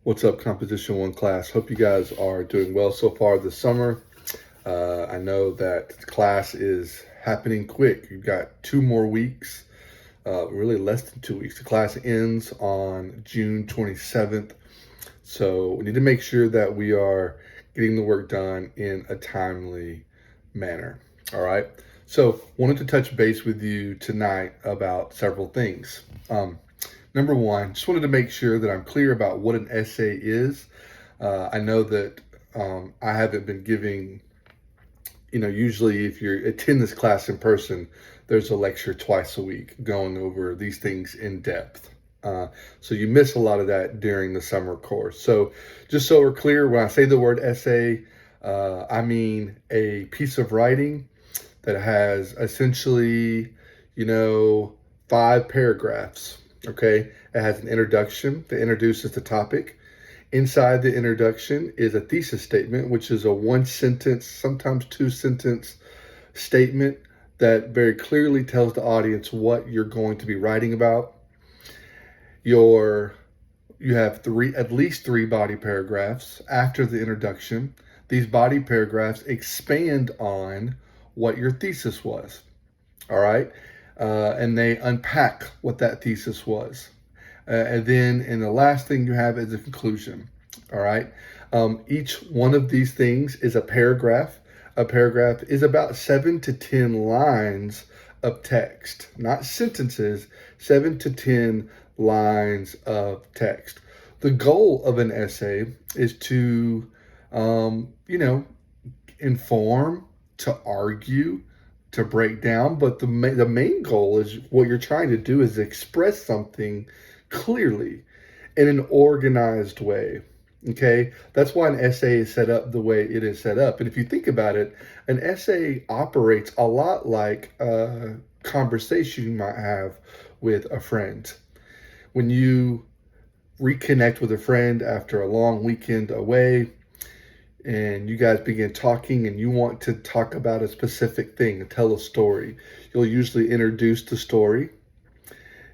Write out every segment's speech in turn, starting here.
What's up, Composition One class? Hope you guys are doing well so far this summer. I know that class is happening quick. You've got 2 more weeks, really less than 2 weeks. The class ends on June 27th. So we need to make sure that we are getting the work done in a timely manner. All right. So wanted to touch base with you tonight about several things. Number one, just wanted to make sure that I'm clear about what an essay is. I know that I haven't been giving, usually if you attend this class in person, there's a lecture twice a week going over these things in depth. So you miss a lot of that during the summer course. So just so we're clear, when I say the word essay, I mean a piece of writing that has essentially, 5 paragraphs. Okay. It has an introduction that introduces the topic. Inside the introduction is a thesis statement, which is a 1 sentence, sometimes 2 sentence statement that very clearly tells the audience what you're going to be writing about. You have at least 3 body paragraphs after the introduction. These body paragraphs expand on what your thesis was. All right. And they unpack what that thesis was. And the last thing you have is a conclusion. All right. Each one of these things is a paragraph. A paragraph is about 7 to 10 lines of text, not sentences, 7 to 10 lines of text. The goal of an essay is to, inform, to argue, to break down. But the main goal is what you're trying to do is express something clearly in an organized way. Okay, that's why an essay is set up the way it is set up. And if you think about it, an essay operates a lot like a conversation you might have with a friend. When you reconnect with a friend after a long weekend away, and you guys begin talking and you want to talk about a specific thing and tell a story, you'll usually introduce the story.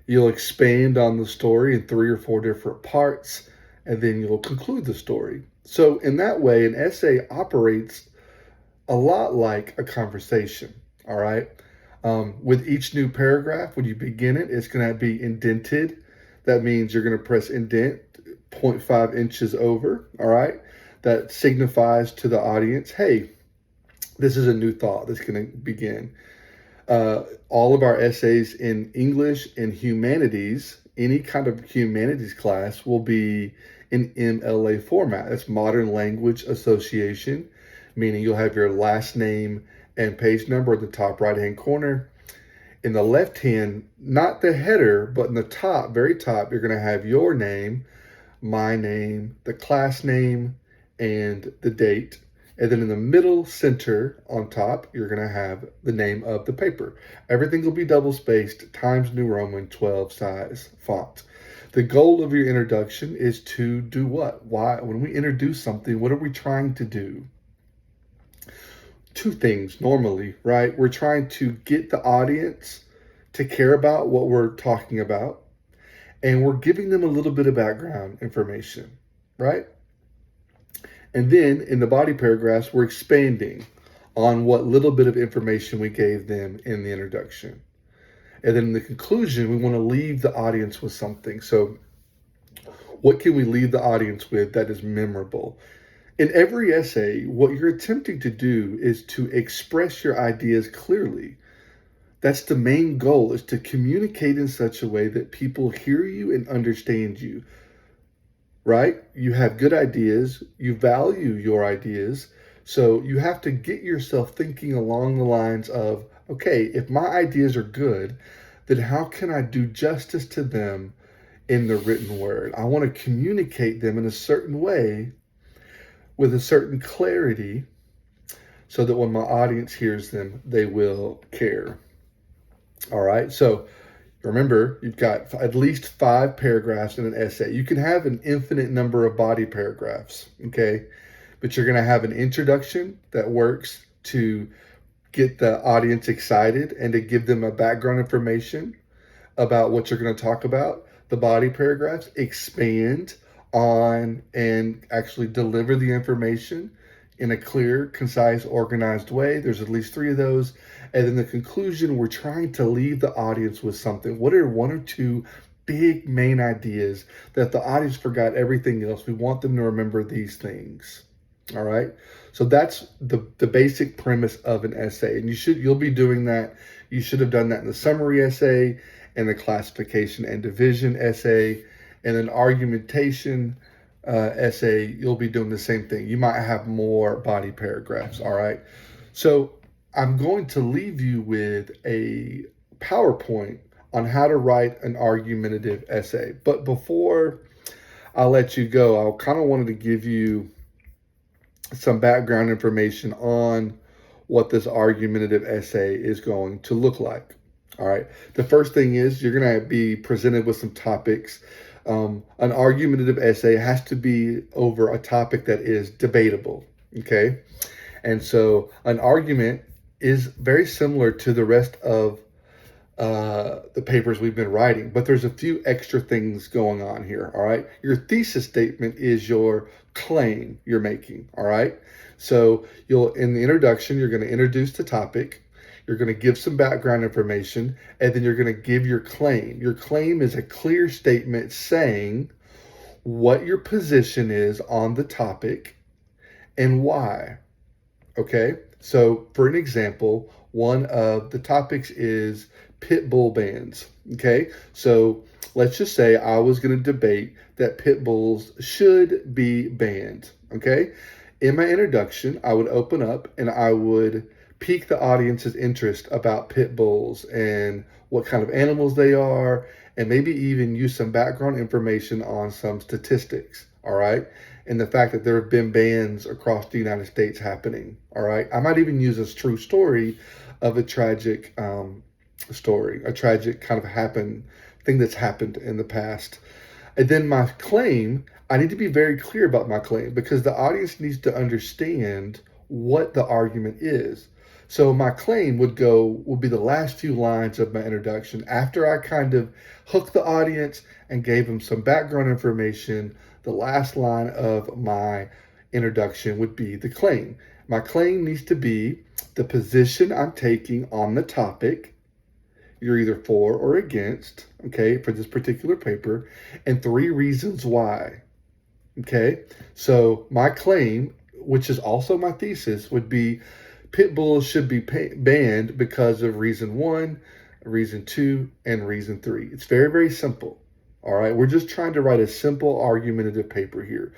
You'll expand on the story in 3 or 4 different parts, and then you'll conclude the story. So, in that way, an essay operates a lot like a conversation. All right. With each new paragraph, when you begin it, it's going to be indented. That means you're going to press indent 0.5 inches over. All right. That signifies to the audience, hey, this is a new thought that's going to begin. All of our essays in English and humanities, any kind of humanities class, will be in MLA format. That's Modern Language Association, meaning you'll have your last name and page number in the top right-hand corner. In the left hand, not the header, but in the top, very top, you're going to have your name, my name, the class name, and the date. And then in the middle center on top, you're going to have the name of the paper. Everything will be double spaced, Times New Roman 12 size font. The goal of your introduction is to do what? Why? When we introduce something, what are we trying to do? 2 things normally, right? We're trying to get the audience to care about what we're talking about, and we're giving them a little bit of background information, right? And then in the body paragraphs, we're expanding on what little bit of information we gave them in the introduction. And then in the conclusion, we want to leave the audience with something. So what can we leave the audience with that is memorable? In every essay, what you're attempting to do is to express your ideas clearly. That's the main goal, is to communicate in such a way that people hear you and understand you. Right? You have good ideas, you value your ideas, so you have to get yourself thinking along the lines of, okay, if my ideas are good, then how can I do justice to them in the written word? I want to communicate them in a certain way with a certain clarity so that when my audience hears them, they will care. All right, so remember, you've got at least 5 paragraphs in an essay. You can have an infinite number of body paragraphs, okay? But you're going to have an introduction that works to get the audience excited and to give them a background information about what you're going to talk about. The body paragraphs expand on and actually deliver the information in a clear, concise, organized way. There's at least three of those. And then the conclusion, we're trying to leave the audience with something. What are one or two big main ideas that the audience forgot everything else? We want them to remember these things. All right. So that's the basic premise of an essay. And you'll be doing that. You should have done that in the summary essay and the classification and division essay and an argumentation essay. You'll be doing the same thing. You might have more body paragraphs. All right. So I'm going to leave you with a PowerPoint on how to write an argumentative essay. But before I let you go, I kind of wanted to give you some background information on what this argumentative essay is going to look like. All right. The first thing is you're going to be presented with some topics. An argumentative essay has to be over a topic that is debatable. Okay. And so an argument is very similar to the rest of the papers we've been writing, but there's a few extra things going on here. All right. Your thesis statement is your claim you're making. All right. So in the introduction, you're going to introduce the topic. You're going to give some background information, and then you're going to give your claim. Your claim is a clear statement saying what your position is on the topic and why. Okay. So for an example, one of the topics is pit bull bans. Okay. So let's just say I was going to debate that pit bulls should be banned. Okay. In my introduction, I would open up and I would pique the audience's interest about pit bulls and what kind of animals they are, and maybe even use some background information on some statistics. All right. And the fact that there have been bans across the United States happening. All right. I might even use this true story of a tragic story, a tragic kind of thing that's happened in the past. And then my claim, I need to be very clear about my claim because the audience needs to understand what the argument is. So my claim would be the last few lines of my introduction. After I kind of hooked the audience and gave them some background information, the last line of my introduction would be the claim. My claim needs to be the position I'm taking on the topic. You're either for or against, okay, for this particular paper, and 3 reasons why. Okay, so my claim, which is also my thesis, would be pit bulls should be banned because of reason 1, reason 2, and reason 3. It's very, very simple. All right, we're just trying to write a simple argumentative paper here.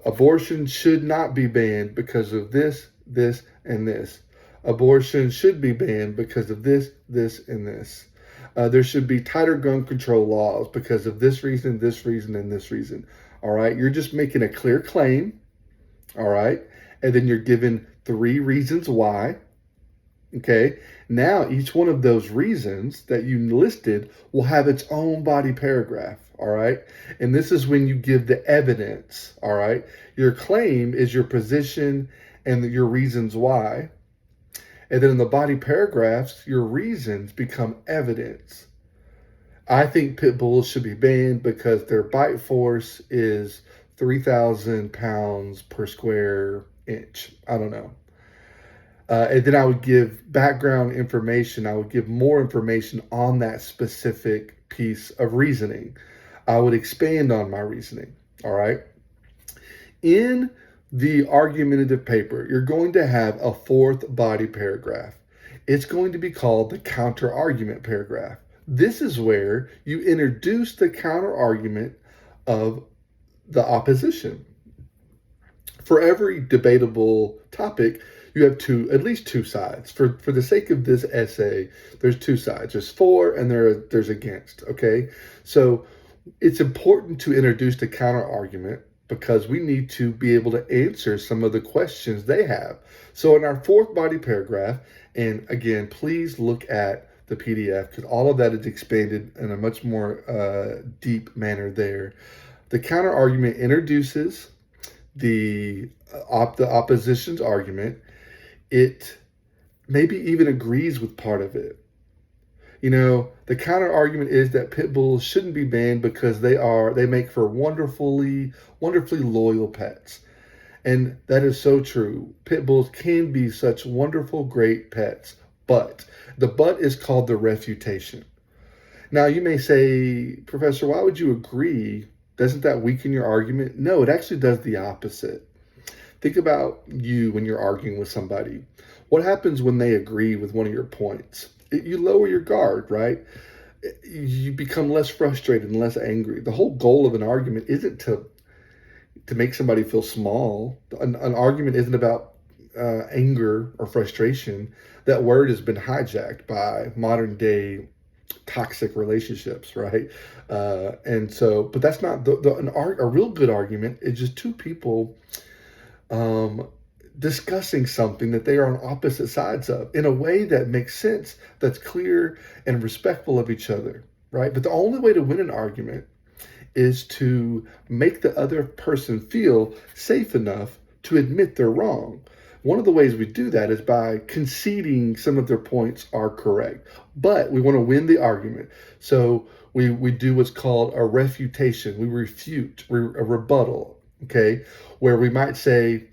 Abortion should not be banned because of this, this, and this. Abortion should be banned because of this, this, and this. There should be tighter gun control laws because of this reason, and this reason. All right. You're just making a clear claim. All right. And then you're given 3 reasons why. Okay. Now, each one of those reasons that you listed will have its own body paragraph. All right. And this is when you give the evidence. All right. Your claim is your position and your reasons why. And then in the body paragraphs, your reasons become evidence. I think pit bulls should be banned because their bite force is 3,000 pounds per square inch. I don't know. And then I would give background information. I would give more information on that specific piece of reasoning. I would expand on my reasoning. All right. In the argumentative paper, you're going to have a 4th body paragraph. It's going to be called the counter argument paragraph. This is where you introduce the counter argument of the opposition. For every debatable topic, you have at least two sides. For the sake of this essay, there's 2 sides. There's for and there's against. Okay, so it's important to introduce the counter argument because we need to be able to answer some of the questions they have. So in our 4th body paragraph, and again, please look at the PDF because all of that is expanded in a much more deep manner there. The counter argument introduces the opposition's argument. It maybe even agrees with part of it. The counter argument is that pit bulls shouldn't be banned because they make for wonderfully loyal pets. And that is so true. Pit bulls can be such wonderful, great pets, but the but is called the refutation. Now, you may say, Professor, why would you agree? Doesn't that weaken your argument? No, it actually does the opposite. Think about you when you're arguing with somebody. What happens when they agree with one of your points? You lower your guard, right? You become less frustrated and less angry. The whole goal of an argument isn't to make somebody feel small. An argument isn't about anger or frustration. That word has been hijacked by modern day toxic relationships, right? But that's not a real good argument. It's just two people um, discussing something that they are on opposite sides of in a way that makes sense, that's clear and respectful of each other, right? But the only way to win an argument is to make the other person feel safe enough to admit they're wrong. One of the ways we do that is by conceding some of their points are correct, but we want to win the argument. So we do what's called a refutation. We refute, a rebuttal, okay, where we might say,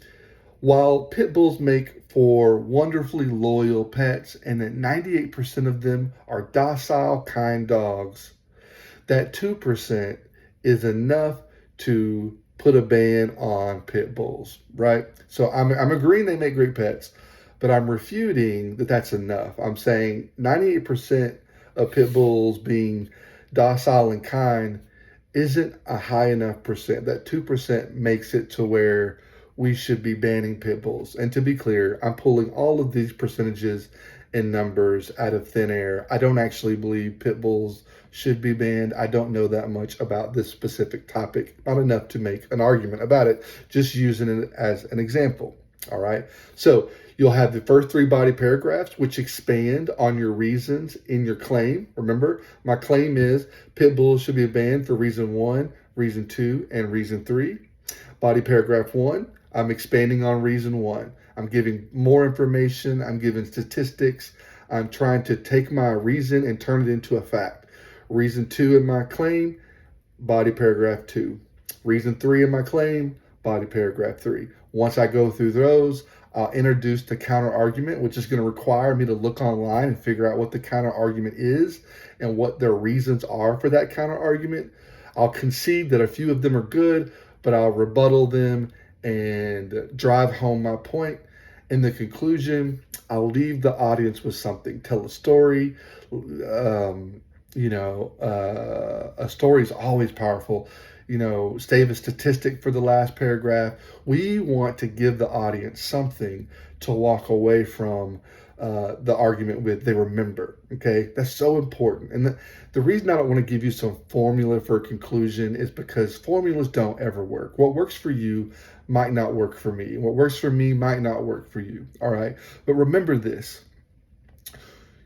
while pit bulls make for wonderfully loyal pets and that 98% of them are docile, kind dogs, that 2% is enough to put a ban on pit bulls, right? So I'm agreeing they make great pets, but I'm refuting that that's enough. I'm saying 98% of pit bulls being docile and kind isn't a high enough percent. That 2% makes it to where we should be banning pit bulls. And to be clear, I'm pulling all of these percentages and numbers out of thin air. I don't actually believe pit bulls should be banned. I don't know that much about this specific topic, not enough to make an argument about it, just using it as an example. All right. So you'll have the first three body paragraphs, which expand on your reasons in your claim. Remember, my claim is pit bulls should be banned for reason 1, reason 2, and reason 3. Body paragraph 1, I'm expanding on reason 1. I'm giving more information. I'm giving statistics. I'm trying to take my reason and turn it into a fact. Reason 2 in my claim, body paragraph 2. Reason 3 in my claim, body paragraph 3. Once I go through those, I'll introduce the counter argument, which is going to require me to look online and figure out what the counter argument is and what their reasons are for that counter argument. I'll concede that a few of them are good, but I'll rebuttal them and drive home my point. In the conclusion, I'll leave the audience with something. Tell a story. A story is always powerful. Save a statistic for the last paragraph. We want to give the audience something to walk away from the argument with, they remember. Okay, that's so important. And the reason I don't want to give you some formula for a conclusion is because formulas don't ever work. What works for you might not work for me. What works for me might not work for you. All right, but remember this.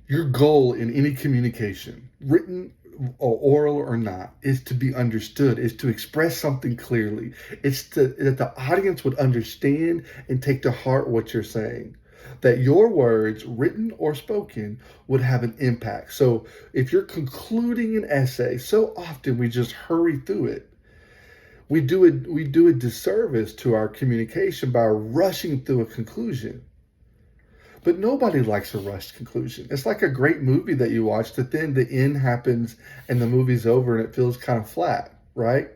Your goal in any communication, written or oral or not, is to be understood, is to express something clearly. It's that the audience would understand and take to heart what you're saying. That your words, written or spoken, would have an impact. So if you're concluding an essay, so often we just hurry through it. We do a disservice to our communication by rushing through a conclusion. But nobody likes a rushed conclusion. It's like a great movie that you watch that then the end happens and the movie's over and it feels kind of flat, right?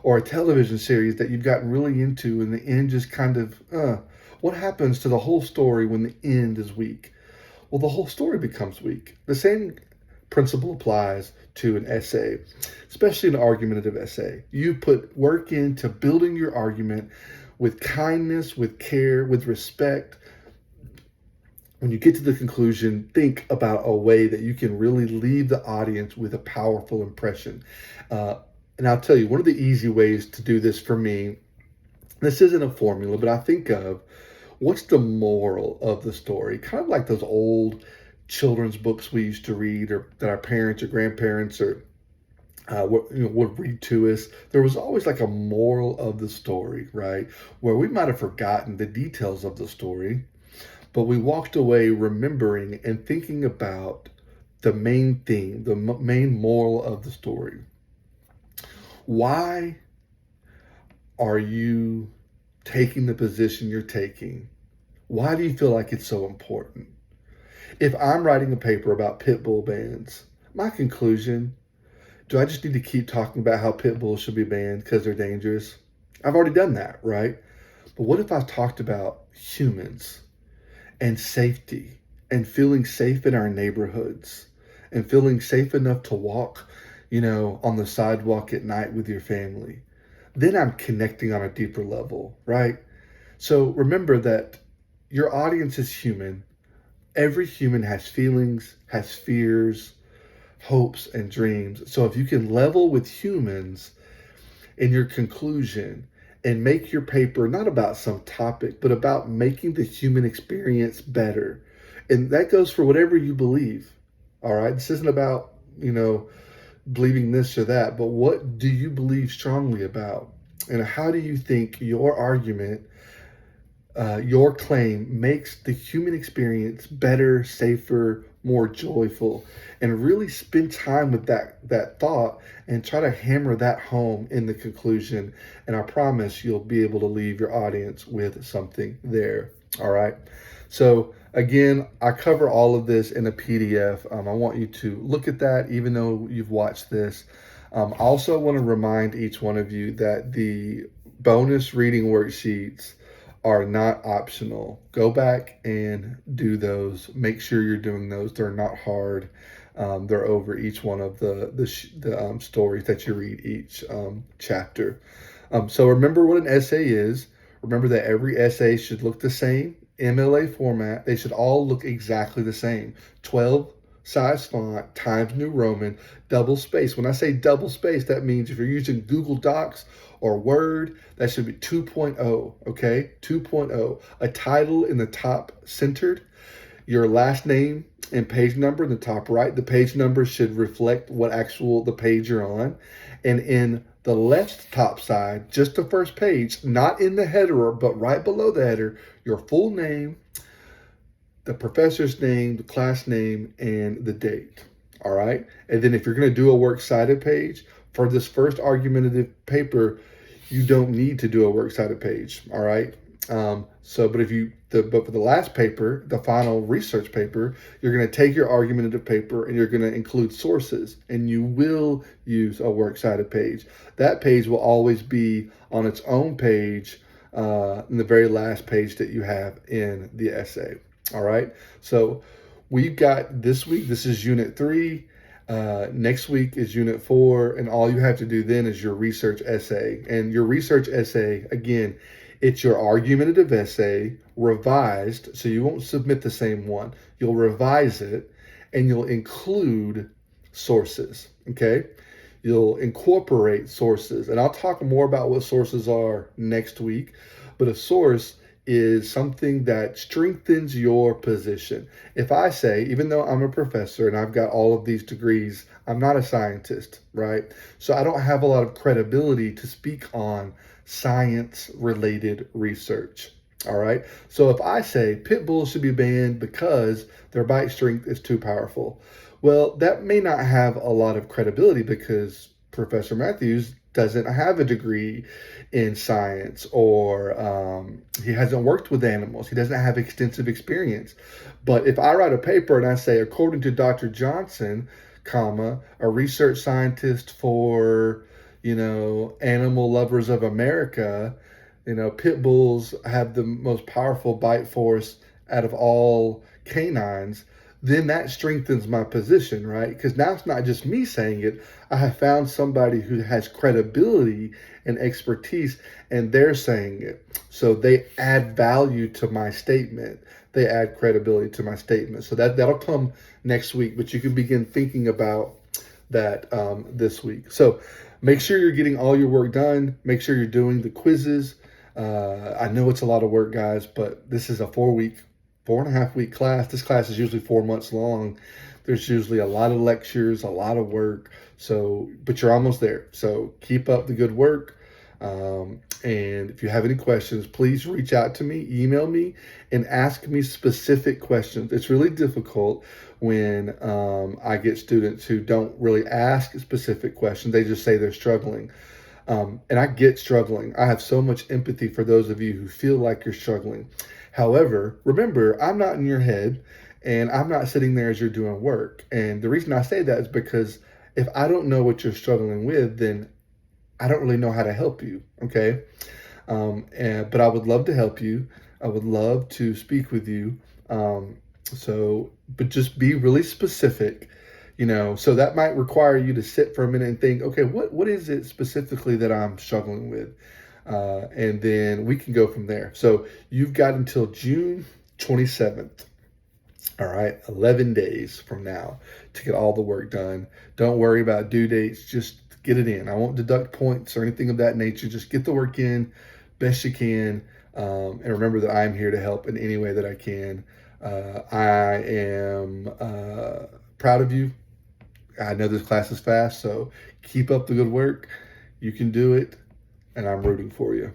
Or a television series that you've gotten really into and the end just kind of, what happens to the whole story when the end is weak? Well, the whole story becomes weak. The same principle applies to an essay, especially an argumentative essay. You put work into building your argument with kindness, with care, with respect. When you get to the conclusion, think about a way that you can really leave the audience with a powerful impression. And I'll tell you, one of the easy ways to do this for me, this isn't a formula, but I think of what's the moral of the story? Kind of like those old children's books we used to read, or that our parents or grandparents or would read to us. There was always like a moral of the story, right? Where we might have forgotten the details of the story, but we walked away remembering and thinking about the main theme, the main moral of the story. Why are you taking the position you're taking? Why do you feel like it's so important? If I'm writing a paper about pit bull bans, my conclusion, do I just need to keep talking about how pit bulls should be banned because they're dangerous? I've already done that, right? But what if I talked about humans and safety and feeling safe in our neighborhoods and feeling safe enough to walk, on the sidewalk at night with your family? Then I'm connecting on a deeper level, right? So remember that your audience is human. Every human has feelings, has fears, hopes, and dreams. So if you can level with humans in your conclusion and make your paper not about some topic, but about making the human experience better. And that goes for whatever you believe. All right. This isn't about, believing this or that, but what do you believe strongly about? And how do you think your argument, your claim makes the human experience better, safer, more joyful? And really spend time with that thought and try to hammer that home in the conclusion. And I promise you'll be able to leave your audience with something there. All right. So again, I cover all of this in a PDF. I want you to look at that, even though you've watched this. I also want to remind each one of you that the bonus reading worksheets are not optional. Go back and do those. Make sure you're doing those. They're not hard. They're over each one of the stories that you read each chapter. So remember what an essay is. Remember that every essay should look the same. MLA format. They should all look exactly the same. 12 size font, Times New Roman, double space. When I say double space, that means if you're using Google Docs or Word, that should be 2.0, okay? 2.0. A title in the top centered, your last name and page number in the top right. The page number should reflect the page you're on. And in the left top side, just the first page, not in the header, but right below the header, your full name, the professor's name, the class name, and the date. All right. And then if you're going to do a works cited page for this first argumentative paper, you don't need to do a works cited page. All right. But for the last paper, the final research paper, you're going to take your argumentative paper and you're going to include sources, and you will use a works cited page. That page will always be on its own page, in the very last page that you have in the essay. All right. So we've got this week, this is unit 3. Next week is unit 4. And all you have to do then is your research essay. And your research essay, again, it's your argumentative essay revised. So you won't submit the same one. You'll revise it and you'll include sources. Okay. You'll incorporate sources. And I'll talk more about what sources are next week. But a source is something that strengthens your position. If I say, even though I'm a professor and I've got all of these degrees, I'm not a scientist, right? So I don't have a lot of credibility to speak on science-related research. All right. So if I say pit bulls should be banned because their bite strength is too powerful, well, that may not have a lot of credibility because Professor Matthews doesn't have a degree in science, or he hasn't worked with animals. He doesn't have extensive experience. But if I write a paper and I say, according to Dr. Johnson, a research scientist for, Animal Lovers of America, pit bulls have the most powerful bite force out of all canines, then that strengthens my position, right? Because now it's not just me saying it. I have found somebody who has credibility and expertise, and they're saying it. So they add value to my statement. They add credibility to my statement. So that'll come next week, but you can begin thinking about that this week. So make sure you're getting all your work done. Make sure you're doing the quizzes. I know it's a lot of work, guys, but this is a 4.5 week class. This class is usually 4 months long. There's usually a lot of lectures, a lot of work. But you're almost there. So keep up the good work. And if you have any questions, please reach out to me, email me, and ask me specific questions. It's really difficult when I get students who don't really ask specific questions. They just say they're struggling. And I get struggling. I have so much empathy for those of you who feel like you're struggling. However, remember, I'm not in your head and I'm not sitting there as you're doing work. And the reason I say that is because if I don't know what you're struggling with, then I don't really know how to help you. Okay. But I would love to help you. I would love to speak with you. But just be really specific, so that might require you to sit for a minute and think, okay, what is it specifically that I'm struggling with? And then we can go from there. So you've got until June 27th. All right, 11 days from now to get all the work done. Don't worry about due dates. Just get it in. I won't deduct points or anything of that nature. Just get the work in best you can. And remember that I'm here to help in any way that I can. I am proud of you. I know this class is fast, so keep up the good work. You can do it, and I'm rooting for you.